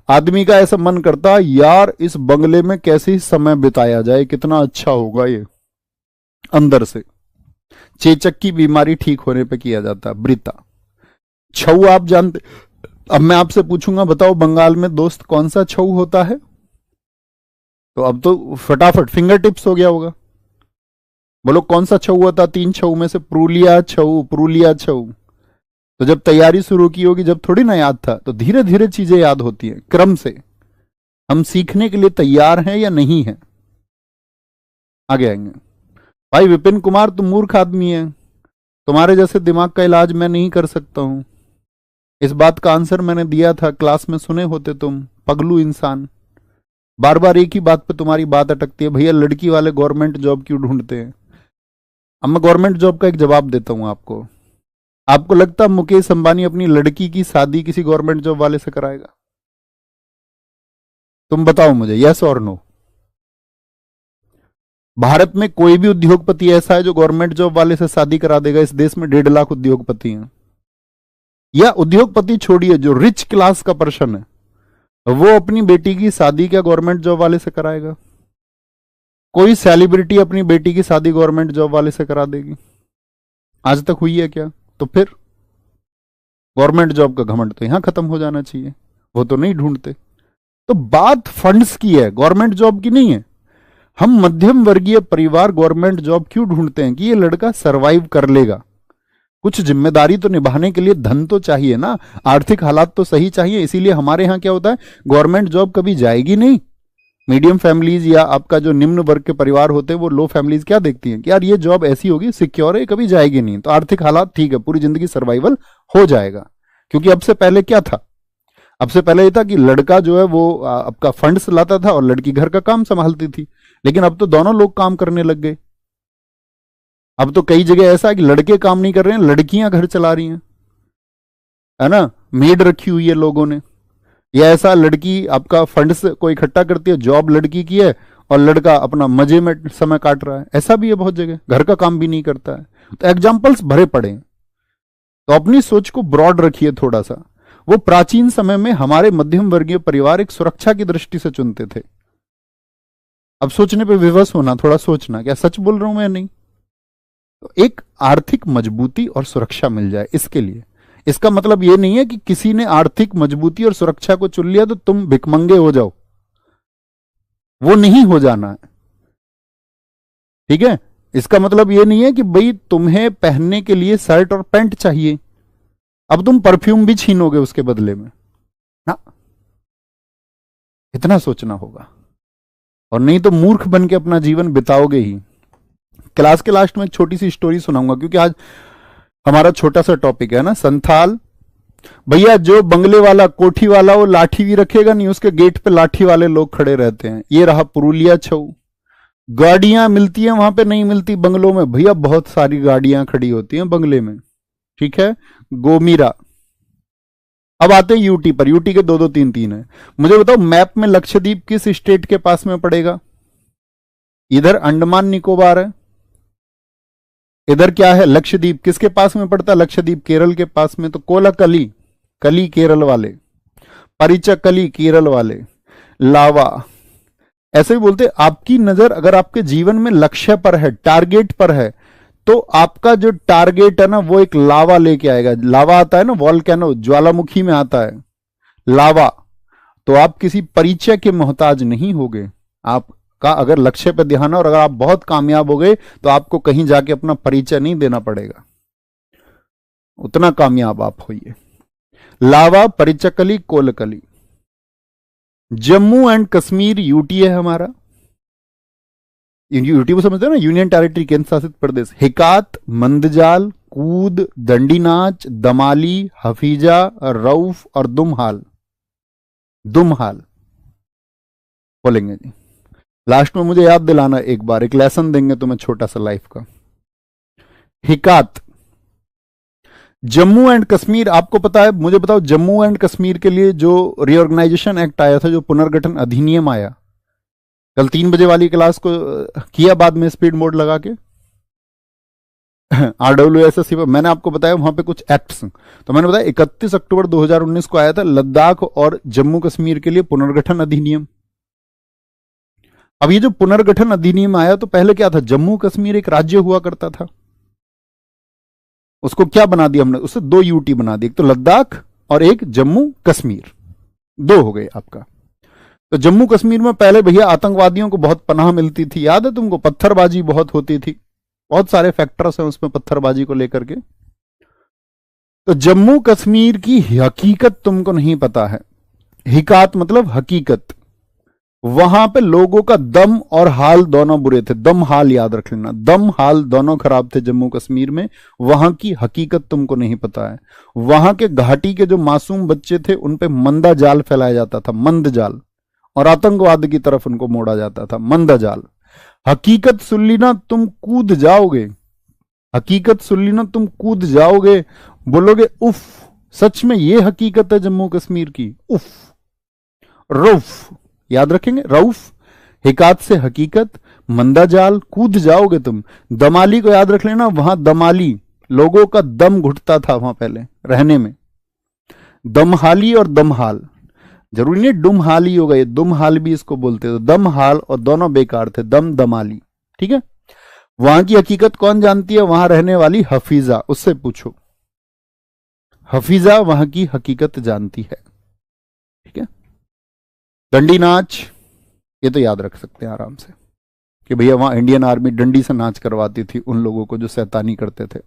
आदमी का ऐसा मन करता है यार इस बंगले में कैसे ही समय बिताया जाए, कितना अच्छा होगा ये, अंदर से। चेचक की बीमारी ठीक होने पे किया जाता है ब्रिता। छऊ आप जानते? अब मैं आपसे पूछूंगा, बताओ बंगाल में दोस्त कौन सा छऊ होता है? तो अब तो फटाफट फिंगर टिप्स हो गया होगा। बोलो कौन सा छऊ हुआ था 3 छऊ में से? पुरुलिया छऊ, पुरुलिया छऊ। तो जब तैयारी शुरू की होगी, जब थोड़ी ना याद था, तो धीरे धीरे चीजें याद होती हैं क्रम से। हम सीखने के लिए तैयार हैं या नहीं है? आगे आएंगे। भाई विपिन कुमार, तुम मूर्ख आदमी है, तुम्हारे जैसे दिमाग का इलाज मैं नहीं कर सकता हूं। इस बात का आंसर मैंने दिया था, क्लास में सुने होते तुम, पगलू इंसान। बार बार एक ही बात पे तुम्हारी बात अटकती है, भैया लड़की वाले गवर्नमेंट जॉब क्यों ढूंढते हैं? अब मैं गवर्नमेंट जॉब का एक जवाब देता हूं आपको। आपको लगता है मुकेश अंबानी अपनी लड़की की शादी किसी गवर्नमेंट जॉब वाले से कराएगा? तुम बताओ मुझे, यस और नो। भारत में कोई भी उद्योगपति ऐसा है जो गवर्नमेंट जॉब वाले से शादी करा देगा? इस देश में 1.5 लाख उद्योगपति हैं। या उद्योगपति छोड़िए, जो रिच क्लास का पर्सन है, वो अपनी बेटी की शादी क्या गवर्नमेंट जॉब वाले से कराएगा? कोई सेलिब्रिटी अपनी बेटी की शादी गवर्नमेंट जॉब वाले से करा देगी? आज तक हुई है क्या? तो फिर गवर्नमेंट जॉब का घमंड तो यहां खत्म हो जाना चाहिए, वो तो नहीं ढूंढते। तो बात फंड्स की है, गवर्नमेंट जॉब की नहीं है। हम मध्यम वर्गीय परिवार गवर्नमेंट जॉब क्यों ढूंढते हैं? कि ये लड़का सरवाइव कर लेगा। कुछ जिम्मेदारी तो निभाने के लिए धन तो चाहिए ना, आर्थिक हालात तो सही चाहिए। इसीलिए हमारे यहां क्या होता है, गवर्नमेंट जॉब कभी जाएगी नहीं। मीडियम फैमिलीज या आपका जो निम्न वर्ग के परिवार होते हैं, वो लो फैमिलीज क्या देखती हैं कि यार ये जॉब ऐसी होगी, सिक्योर है, कभी जाएगी नहीं, तो आर्थिक हालात ठीक है, पूरी जिंदगी सर्वाइवल हो जाएगा। क्योंकि अब से पहले क्या था? अब से पहले ये था कि लड़का जो है वो आपका फंड्स लाता था और लड़की घर का काम संभालती थी। लेकिन अब तो दोनों लोग काम करने लग गए। अब तो कई जगह ऐसा है कि लड़के काम नहीं कर रहे हैं, लड़कियां घर चला रही हैं, है ना, मेड रखी हुई है लोगों ने। या ऐसा लड़की आपका फंड्स को इकट्ठा करती है, जॉब लड़की की है और लड़का अपना मजे में समय काट रहा है। ऐसा भी है बहुत जगह, घर का काम भी नहीं करता है। तो एग्जाम्पल्स भरे पड़े हैं। तो अपनी सोच को ब्रॉड रखिए थोड़ा सा। वो प्राचीन समय में हमारे मध्यम वर्गीय परिवार एक सुरक्षा की दृष्टि से चुनते थे। अब सोचने पे विवश होना, थोड़ा सोचना, क्या सच बोल रहा हूं मैं? नहीं। तो एक आर्थिक मजबूती और सुरक्षा मिल जाए, इसके लिए। इसका मतलब यह नहीं है कि किसी ने आर्थिक मजबूती और सुरक्षा को चुन लिया तो तुम भिखमंगे हो जाओ, वो नहीं हो जाना है, ठीक है। इसका मतलब यह नहीं है कि भाई तुम्हें पहनने के लिए शर्ट और पैंट चाहिए, अब तुम परफ्यूम भी छीनोगे उसके बदले में ना। इतना सोचना होगा, और नहीं तो मूर्ख बन के अपना जीवन बिताओगे ही। क्लास के लास्ट में एक छोटी सी स्टोरी सुनाऊंगा, क्योंकि आज हमारा छोटा सा टॉपिक है ना, संथाल। भैया जो बंगले वाला, कोठी वाला, वो लाठी भी रखेगा नहीं, उसके गेट पे लाठी वाले लोग खड़े रहते हैं। ये रहा पुरुलिया छऊ। गाड़ियां मिलती हैं वहां पे, नहीं मिलती बंगलों में। भैया बहुत सारी गाड़ियां खड़ी होती हैं बंगले में, ठीक है। गोमीरा। अब आते हैं यूटी पर। यूटी के 2 2 3 3 है। मुझे बताओ मैप में लक्षद्वीप किस स्टेट के पास में पड़ेगा? इधर अंडमान निकोबार है, इधर क्या है लक्षद्वीप। किसके पास में पड़ता है? लक्षद्वीप केरल के पास में। तो कोलाकली, कली केरल वाले, परिचकली केरल वाले, लावा। ऐसे भी बोलते, आपकी नजर अगर आपके जीवन में लक्ष्य पर है, टारगेट पर है, तो आपका जो टारगेट है ना, वो एक लावा लेके आएगा। लावा आता है ना, वॉल्केनो, ज्वालामुखी में आता है लावा। तो आप किसी परिचय के मोहताज नहीं होगे। आपका अगर लक्ष्य पर ध्यान है और अगर आप बहुत कामयाब हो गए, तो आपको कहीं जाके अपना परिचय नहीं देना पड़ेगा, उतना कामयाब आप होइए। लावा, परिचकली, कोलकली। जम्मू एंड कश्मीर यूटी है हमारा। यूटी को समझते हो ना, यूनियन टेरिटरी, केंद्र शासित प्रदेश। हिकात, मंदजाल, कूद, दंडीनाच, दमाली, हफीजा, रऊफ और दुमहाल। दुमहाल बोलेंगे जी। लास्ट में मुझे याद दिलाना एक बार, एक लेसन देंगे तुम्हें छोटा सा लाइफ का। हिकात, जम्मू एंड कश्मीर। आपको पता है, मुझे बताओ, जम्मू एंड कश्मीर के लिए जो रीऑर्गेनाइजेशन एक्ट आया था, जो पुनर्गठन अधिनियम आया, कल 3 बजे वाली क्लास को किया बाद में स्पीड मोड लगा के RWSS पर मैंने आपको बताया वहां पे कुछ एक्ट्स। तो मैंने बताया 31 अक्टूबर 2019 को आया था लद्दाख और जम्मू कश्मीर के लिए पुनर्गठन अधिनियम। अब ये जो पुनर्गठन अधिनियम आया, तो पहले क्या था, जम्मू कश्मीर एक राज्य हुआ करता था, उसको क्या बना दिया हमने, उससे 2 यूटी बना दी, एक तो लद्दाख और एक जम्मू कश्मीर, 2 हो गए आपका। तो जम्मू कश्मीर में पहले भैया आतंकवादियों को बहुत पनाह मिलती थी, याद है तुमको? पत्थरबाजी बहुत होती थी, बहुत सारे फैक्टर्स हैं उसमें पत्थरबाजी को लेकर के। तो जम्मू कश्मीर की हकीकत तुमको नहीं पता है। हिकात मतलब हकीकत। वहां पे लोगों का दम और हाल दोनों बुरे थे। दम हाल याद रख लेना, दम हाल दोनों खराब थे जम्मू कश्मीर में। वहां की हकीकत तुमको नहीं पता है। वहां के घाटी के जो मासूम बच्चे थे उन पे मंदा जाल फैलाया जाता था, मंद जाल, और आतंकवाद की तरफ उनको मोड़ा जाता था, मंदा जाल। हकीकत सुन ली ना तुम कूद जाओगे, हकीकत सुन ली ना तुम कूद जाओगे, बोलोगे उफ, सच में ये हकीकत है जम्मू कश्मीर की। उफ, रऊफ याद रखेंगे, रऊफ, हिकात से हकीकत, मंदा जाल, कूद जाओगे तुम। दमाली को याद रख लेना, वहां दमाली, लोगों का दम घुटता था वहां पहले रहने में। दमहाली और दमहाल, जरूरी नहीं डुमहाली होगा, ये दुमहाल भी इसको बोलते थे। दमहाल और दोनों बेकार थे, दम दमाली, ठीक है। वहां की हकीकत कौन जानती है? वहां रहने वाली हफीजा, उससे पूछो। हफीजा वहां की हकीकत जानती है, ठीक है। डंडी नाच, ये तो याद रख सकते हैं आराम से कि भैया वहां इंडियन आर्मी डंडी से नाच करवाती थी उन लोगों को जो शैतानी करते थे।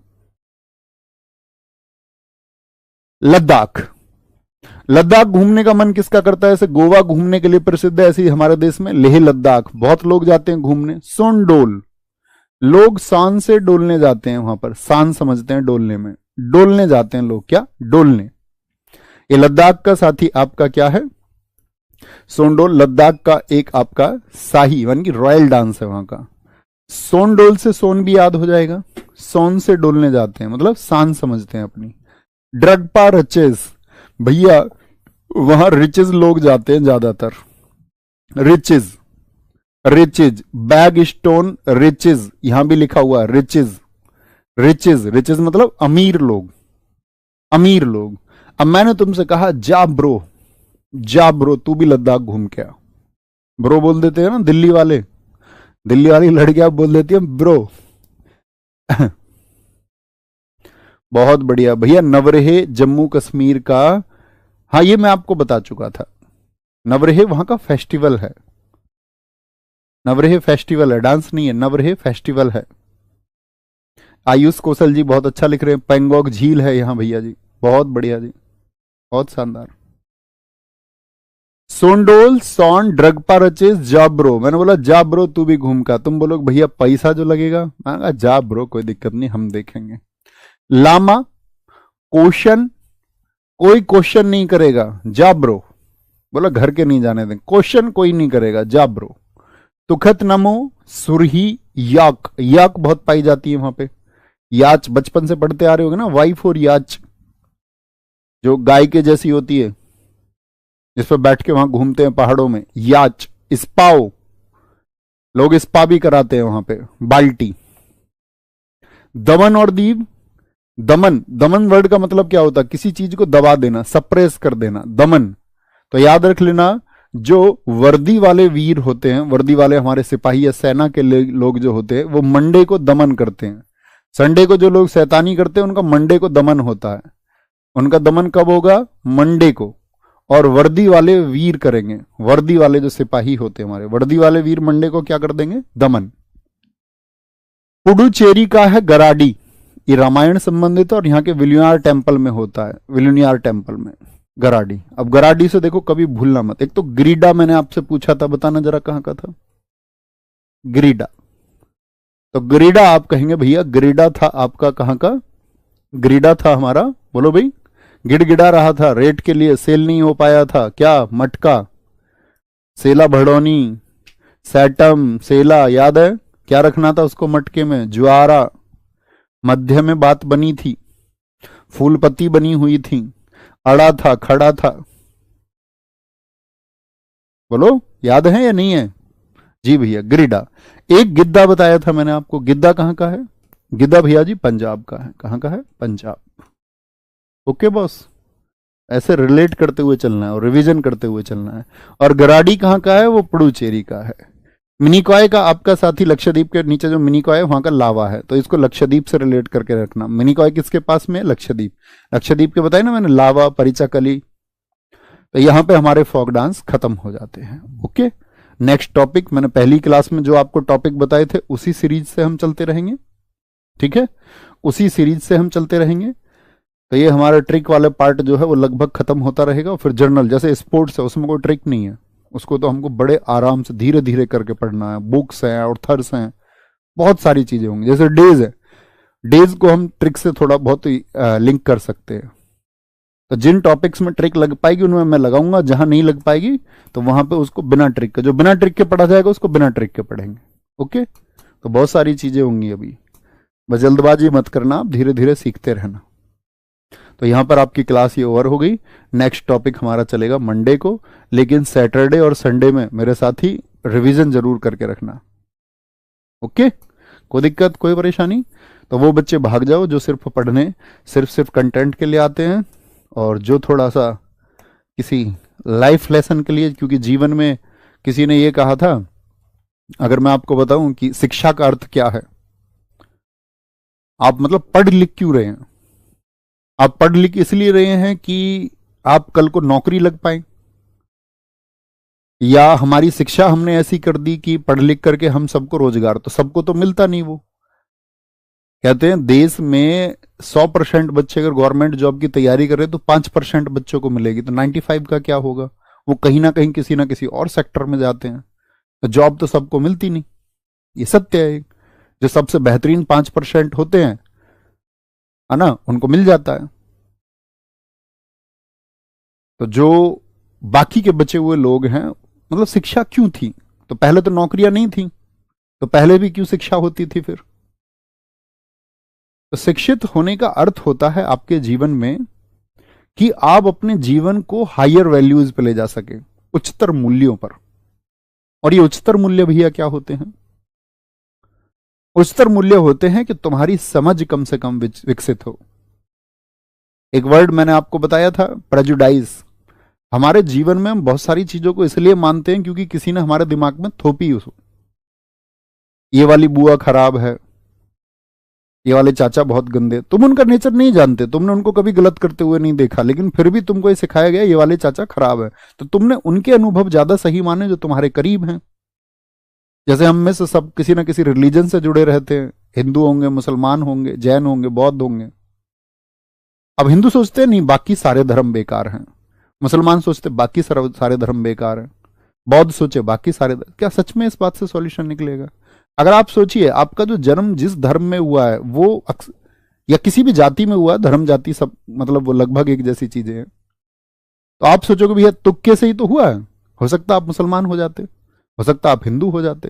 लद्दाख, लद्दाख घूमने का मन किसका करता है? ऐसे गोवा घूमने के लिए प्रसिद्ध है, ऐसे ही हमारे देश में लेह लद्दाख बहुत लोग जाते हैं घूमने। सोनडोल, लोग शान से डोलने जाते हैं वहां पर, शान समझते हैं डोलने में, डोलने जाते हैं लोग, क्या डोलने। ये लद्दाख का साथी आपका क्या है? सोनडोल लद्दाख का एक आपका शाही यानी कि रॉयल डांस है वहां का। सोनडोल से सोन भी याद हो जाएगा, सोन से डोलने जाते हैं मतलब शान समझते हैं अपनी। ड्रगपा रचेज, भैया वहां रिचेज लोग जाते हैं ज्यादातर, riches, riches, bag stone riches, यहां भी लिखा हुआ रिचेज, रिचेज, रिचेज मतलब अमीर लोग, अमीर लोग। अब मैंने तुमसे कहा जा ब्रो, जा ब्रो, तू भी लद्दाख घूम के आ। ब्रो बोल देते हैं ना दिल्ली वाले, दिल्ली वाली लड़कियां बोल देती है ब्रो। बहुत बढ़िया भैया। नवरेह जम्मू कश्मीर का, हाँ ये मैं आपको बता चुका था, नवरेह वहां का फेस्टिवल है, नवरेह फेस्टिवल है, डांस नहीं है, नवरेह फेस्टिवल है। आयुष कौशल जी बहुत अच्छा लिख रहे हैं। पेंगोंग झील है यहाँ भैया जी, बहुत बढ़िया जी, बहुत शानदार। सोंडोल, सोन, ड्रगपा रचेज, जा ब्रो, मैंने बोला जा ब्रो तू भी घूम का, तुम बोलोगे भैया पैसा जो लगेगा, मैं कहा जा ब्रो कोई दिक्कत नहीं हम देखेंगे। लामा, क्वेश्चन, कोई क्वेश्चन नहीं करेगा, जा ब्रो, बोला घर के नहीं जाने दें, क्वेश्चन कोई नहीं करेगा, जा ब्रो। तुखत नमो, सुरही, याक, याक बहुत पाई जाती है वहां पे। याच बचपन से पढ़ते आ रहे होगे ना, वाइफ और याच, जो गाय के जैसी होती है जिस पर बैठ के वहां घूमते हैं पहाड़ों में, याच। स्पाओ, लोग स्पा भी कराते हैं वहां पे, बाल्टी। दमन और दीव, दमन, दमन वर्ड का मतलब क्या होता है? किसी चीज को दबा देना, सप्रेस कर देना, दमन। तो याद रख लेना, जो वर्दी वाले वीर होते हैं, वर्दी वाले हमारे सिपाही या सेना के लोग जो होते हैं, वो मंडे को दमन करते हैं। संडे को जो लोग शैतानी करते हैं उनका मंडे को दमन होता है। उनका दमन कब होगा? मंडे को। और वर्दी वाले वीर करेंगे, वर्दी वाले जो सिपाही होते हैं हमारे, वर्दी वाले वीर मंडे को क्या कर देंगे? दमन। पुडुचेरी का है गराडी, ये रामायण संबंधित और यहाँ के विलुनियार टेम्पल में होता है, विलुनियार टेम्पल में गराडी। अब गराडी से देखो कभी भूलना मत। एक तो ग्रीडा मैंने आपसे पूछा था, बताना जरा कहां का था ग्रीडा। तो ग्रीडा आप कहेंगे भैया, ग्रीडा था आपका कहां का? ग्रीडा था हमारा, बोलो भाई, गिड़गिड़ा रहा था, रेट के लिए सेल नहीं हो पाया था, क्या? मटका, सेला भड़ोनी, सैटम, सेला, याद है क्या रखना था उसको मटके में? ज्वारा, मध्य में बात बनी थी, फूलपत्ती बनी हुई थी, अड़ा था, खड़ा था, बोलो याद है या नहीं है? जी भैया गिरिडा। एक गिद्दा बताया था मैंने आपको, गिद्दा कहां का है? गिद्दा भैया जी पंजाब का है। कहां का है? पंजाब। ओके बॉस, ऐसे रिलेट करते हुए चलना है और रिवीजन करते हुए चलना है। और गराडी कहां का है? वो पुडुचेरी का है। मिनिकॉय का आपका साथी लक्षद्वीप के नीचे जो मिनिकॉय है वहां का लावा है, तो इसको लक्षद्वीप से रिलेट करके रखना। मिनिकॉय किसके पास में? लक्षद्वीप। लक्षद्वीप के बताए ना मैंने, लावा, परिचाकली, तो यहां पे हमारे फोक डांस खत्म हो जाते हैं। ओके, नेक्स्ट टॉपिक, मैंने पहली क्लास में जो आपको टॉपिक बताए थे उसी सीरीज से हम चलते रहेंगे। ठीक है, उसी सीरीज से हम चलते रहेंगे। तो ये हमारा ट्रिक वाले पार्ट जो है वो लगभग खत्म होता रहेगा। फिर जर्नल, जैसे स्पोर्ट्स है उसमें कोई ट्रिक नहीं है, उसको तो हमको बड़े आराम से धीरे धीरे करके पढ़ना है। बुक्स हैं, ऑथर्स हैं, बहुत सारी चीजें होंगी। जैसे डेज है, डेज को हम ट्रिक से थोड़ा बहुत लिंक कर सकते हैं। तो जिन टॉपिक्स में ट्रिक लग पाएगी उनमें मैं लगाऊंगा, जहां नहीं लग पाएगी तो वहां पे उसको बिना ट्रिक के, जो बिना ट्रिक के पढ़ा जाएगा उसको बिना ट्रिक के पढ़ेंगे। ओके, तो बहुत सारी चीजें होंगी अभी, बस जल्दबाजी मत करना, आप धीरे धीरे सीखते रहना। तो यहां पर आपकी क्लास ये ओवर हो गई। नेक्स्ट टॉपिक हमारा चलेगा मंडे को, लेकिन सैटरडे और संडे में मेरे साथ ही रिवीजन जरूर करके रखना। ओके, कोई दिक्कत, कोई परेशानी? तो वो बच्चे भाग जाओ जो सिर्फ पढ़ने, सिर्फ कंटेंट के लिए आते हैं, और जो थोड़ा सा किसी लाइफ लेसन के लिए, क्योंकि जीवन में किसी ने ये कहा था, अगर मैं आपको बताऊं कि शिक्षा का अर्थ क्या है, आप मतलब पढ़ लिख क्यों रहे हैं? आप पढ़ लिख इसलिए रहे हैं कि आप कल को नौकरी लग पाए, या हमारी शिक्षा हमने ऐसी कर दी कि पढ़ लिख करके हम सबको रोजगार, तो सबको तो मिलता नहीं। वो कहते हैं देश में 100% बच्चे अगर गवर्नमेंट जॉब की तैयारी कर रहे तो 5% बच्चों को मिलेगी, तो 95 का क्या होगा? वो कहीं ना कहीं किसी ना किसी और सेक्टर में जाते हैं, तो जॉब तो सबको मिलती नहीं। ये सत्य है। जो सबसे बेहतरीन 5% होते हैं, है ना, उनको मिल जाता है। तो जो बाकी के बचे हुए लोग हैं, मतलब शिक्षा क्यों थी? तो पहले तो नौकरियां नहीं थी, तो पहले भी क्यों शिक्षा होती थी फिर? तो शिक्षित होने का अर्थ होता है आपके जीवन में कि आप अपने जीवन को हायर वैल्यूज पे ले जा सके, उच्चतर मूल्यों पर। और ये उच्चतर मूल्य भैया क्या होते हैं? उच्चतर मूल्य होते हैं कि तुम्हारी समझ कम से कम विकसित हो। एक वर्ड मैंने आपको बताया था, प्रेजुडाइज। हमारे जीवन में हम बहुत सारी चीजों को इसलिए मानते हैं क्योंकि किसी ने हमारे दिमाग में थोपी उसको। ये वाली बुआ खराब है, ये वाले चाचा बहुत गंदे। तुम उनका नेचर नहीं जानते, तुमने उनको कभी गलत करते हुए नहीं देखा, लेकिन फिर भी तुमको ये सिखाया गया ये वाले चाचा खराब है, तो तुमने उनके अनुभव ज्यादा सही माने जो तुम्हारे करीब हैं। जैसे हम में से सब किसी ना किसी रिलीजन से जुड़े रहते हैं, हिंदू होंगे, मुसलमान होंगे, जैन होंगे, बौद्ध होंगे। अब हिंदू सोचते हैं नहीं बाकी सारे धर्म बेकार हैं, मुसलमान सोचते बाकी सारे धर्म बेकार हैं, बौद्ध सोचे बाकी सारे क्या सच में इस बात से सॉल्यूशन निकलेगा? अगर आप सोचिए, आपका जो जन्म जिस धर्म में हुआ है वो या किसी भी जाति में हुआ है, धर्म जाति सब मतलब वो लगभग एक जैसी चीजें हैं, तो आप सोचोगे भैया तुक्के से ही तो हुआ है, हो सकता आप मुसलमान हो जाते, हो सकता आप हिंदू हो जाते,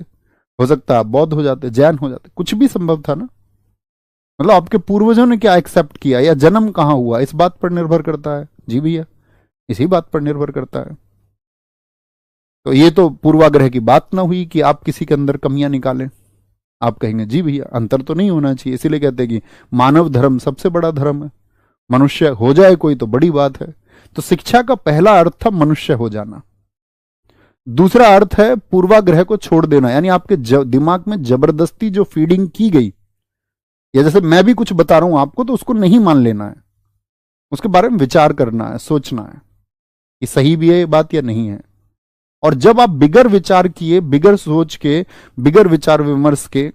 हो सकता आप बौद्ध हो जाते, जैन हो जाते, कुछ भी संभव था ना। मतलब आपके पूर्वजों ने क्या एक्सेप्ट किया या जन्म कहां हुआ, इस बात पर निर्भर करता है। जी भैया, इसी बात पर निर्भर करता है। तो ये तो पूर्वाग्रह की बात ना हुई कि आप किसी के अंदर कमियां निकालें। आप कहेंगे जी भैया अंतर तो नहीं होना चाहिए, इसीलिए कहते हैं कि मानव धर्म सबसे बड़ा धर्म है, मनुष्य हो जाए कोई तो बड़ी बात है। तो शिक्षा का पहला अर्थ था मनुष्य हो जाना। दूसरा अर्थ है पूर्वाग्रह को छोड़ देना, यानी आपके दिमाग में जबरदस्ती जो फीडिंग की गई, या जैसे मैं भी कुछ बता रहा हूं आपको तो उसको नहीं मान लेना है, उसके बारे में विचार करना है, सोचना है कि सही भी है ये बात या नहीं है। और जब आप बिगर विचार किए, बिगर सोच के, बिगर विचार विमर्श के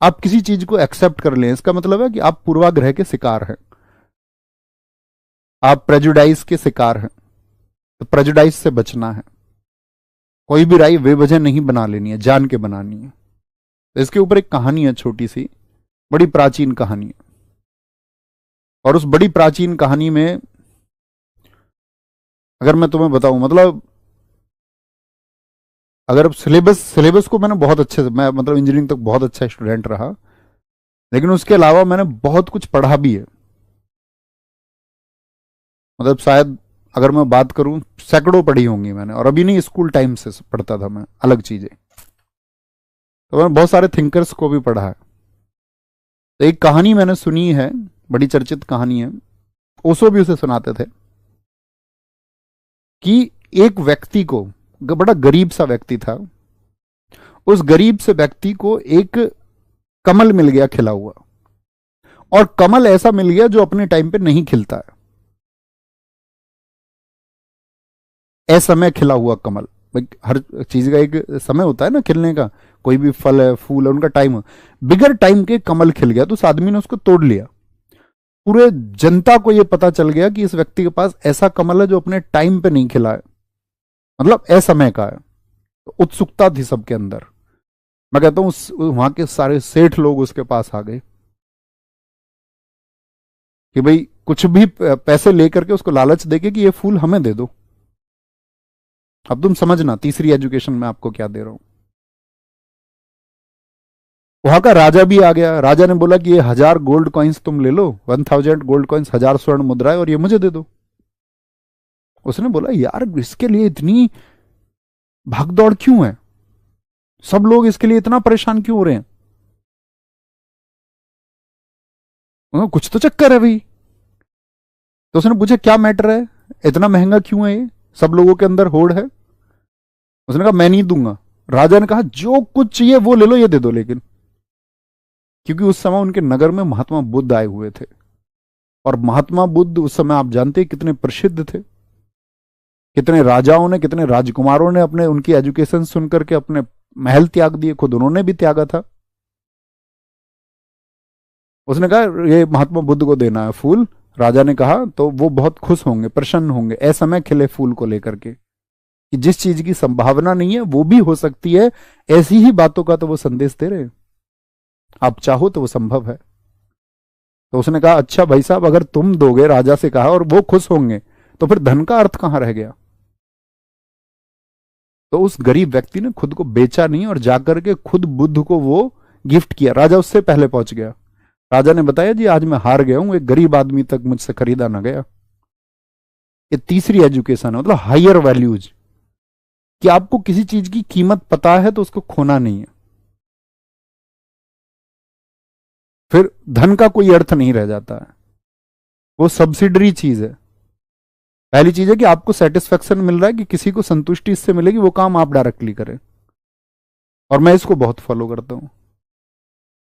आप किसी चीज को एक्सेप्ट कर लें, इसका मतलब है कि आप पूर्वाग्रह के शिकार हैं, आप प्रेजुडाइज के शिकार हैं। तो प्रेजुडाइज से बचना है, कोई भी राय बेवजह नहीं बना लेनी है, जान के बनानी है। तो इसके ऊपर एक कहानी है, छोटी सी, बड़ी प्राचीन कहानी है। और उस बड़ी प्राचीन कहानी में अगर मैं तुम्हें बताऊं, मतलब अगर सिलेबस को मैंने बहुत अच्छे से, मैं मतलब इंजीनियरिंग तक बहुत अच्छा स्टूडेंट रहा, लेकिन उसके अलावा मैंने बहुत कुछ पढ़ा भी है। मतलब शायद अगर मैं बात करूं सैकड़ों पढ़ी होंगी मैंने, और अभी नहीं, स्कूल टाइम से पढ़ता था मैं अलग चीजें। तो मैंने बहुत सारे थिंकर्स को भी पढ़ा है। तो एक कहानी मैंने सुनी है, बड़ी चर्चित कहानी है, ओशो भी उसे सुनाते थे, कि एक व्यक्ति को, बड़ा गरीब सा व्यक्ति था, उस गरीब से व्यक्ति को एक कमल मिल गया खिला हुआ, और कमल ऐसा मिल गया जो अपने टाइम पे नहीं खिलता है। असमय खिला हुआ कमल। भाई हर चीज का एक समय होता है ना खिलने का, कोई भी फल है फूल है उनका टाइम है। बिगर टाइम के कमल खिल गया, तो उस आदमी ने उसको तोड़ लिया। पूरे जनता को यह पता चल गया कि इस व्यक्ति के पास ऐसा कमल है जो अपने टाइम पे नहीं खिला है, मतलब असमय का है। तो उत्सुकता थी सबके अंदर। मैं कहता हूं वहां के सारे सेठ लोग उसके पास आ गए कि भाई कुछ भी पैसे लेकर के उसको लालच देके कि ये फूल हमें दे दो। अब तुम समझना तीसरी एजुकेशन में आपको क्या दे रहा हूं। वहां का राजा भी आ गया। राजा ने बोला कि ये 1000 गोल्ड कॉइन्स तुम ले लो, 1000 गोल्ड कॉइन्स, 1000 स्वर्ण मुद्राएं, और ये मुझे दे दो। उसने बोला यार इसके लिए इतनी भागदौड़ क्यों है, सब लोग इसके लिए इतना परेशान क्यों हो रहे हैं, कुछ तो चक्कर है भाई। तो उसने पूछा क्या मैटर है, इतना महंगा क्यों है ये, सब लोगों के अंदर होड़ है। उसने कहा मैं नहीं दूंगा। राजा ने कहा जो कुछ चाहिए वो ले लो, ये दे दो लेकिन। क्योंकि उस समय उनके नगर में महात्मा बुद्ध आए हुए थे, और महात्मा बुद्ध उस समय आप जानते हैं कितने प्रसिद्ध थे। कितने राजाओं ने, कितने राजकुमारों ने अपने उनकी एजुकेशन सुन करके अपने महल त्याग दिए, खुद उन्होंने भी त्यागा था। उसने कहा ये महात्मा बुद्ध को देना है फूल। राजा ने कहा तो वो बहुत खुश होंगे, प्रसन्न होंगे असमय खिले फूल को लेकर के, कि जिस चीज की संभावना नहीं है वो भी हो सकती है। ऐसी ही बातों का तो वो संदेश दे रहे हैं, आप चाहो तो वो संभव है। तो उसने कहा अच्छा भाई साहब अगर तुम दोगे, राजा से कहा, और वो खुश होंगे, तो फिर धन का अर्थ कहां रह गया। तो उस गरीब व्यक्ति ने खुद को बेचा नहीं और जाकर के खुद बुद्ध को वो गिफ्ट किया। राजा उससे पहले पहुंच गया। राजा ने बताया जी आज मैं हार गया हूं, एक गरीब आदमी तक मुझसे खरीदा ना गया। ये तीसरी एजुकेशन है, मतलब हायर वैल्यूज, कि आपको किसी चीज की कीमत पता है तो उसको खोना नहीं है, फिर धन का कोई अर्थ नहीं रह जाता है, वो सब्सिडरी चीज है। पहली चीज है कि आपको सेटिस्फेक्शन मिल रहा है, कि किसी को संतुष्टि इससे मिलेगी, वो काम आप डायरेक्टली करें। और मैं इसको बहुत फॉलो करता हूं।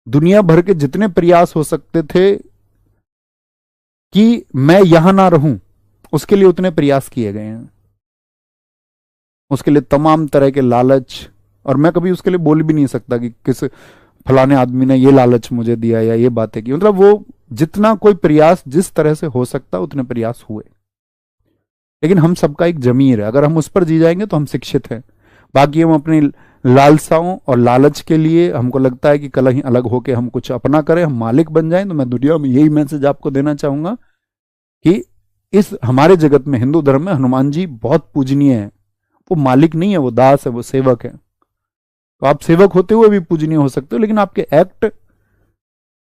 दुनिया भर के जितने प्रयास हो सकते थे कि मैं यहां ना रहूं, उसके लिए उतने प्रयास किए गए हैं। उसके लिए तमाम तरह के लालच, और मैं कभी उसके लिए बोल भी नहीं सकता कि किस फलाने आदमी ने ये लालच मुझे दिया या ये बातें की, मतलब वो जितना कोई प्रयास जिस तरह से हो सकता उतने प्रयास हुए। लेकिन हम सबका एक जमीर है, अगर हम उस पर जी जाएंगे तो हम शिक्षित हैं। बाकी हम अपनी लालसाओं और लालच के लिए, हमको लगता है कि कल ही अलग होके हम कुछ अपना करें, हम मालिक बन जाएं। तो मैं दुनिया में यही मैसेज आपको देना चाहूंगा कि इस हमारे जगत में, हिंदू धर्म में, हनुमान जी बहुत पूजनीय है। वो मालिक नहीं है, वो दास है, वो सेवक है। तो आप सेवक होते हुए भी पूजनीय हो सकते हो, लेकिन आपके एक्ट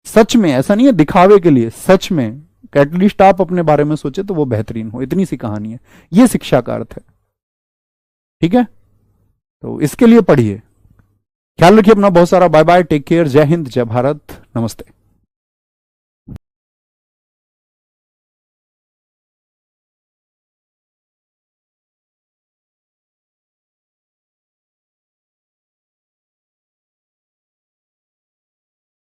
सच में, ऐसा नहीं है दिखावे के लिए, सच में एटलीस्ट आप अपने बारे में सोचे तो वो बेहतरीन हो। इतनी सी कहानी है, ये शिक्षा का अर्थ है। ठीक है, तो इसके लिए पढ़िए। ख्याल रखिए अपना बहुत सारा। बाय बाय, टेक केयर, जय हिंद, जय भारत, नमस्ते।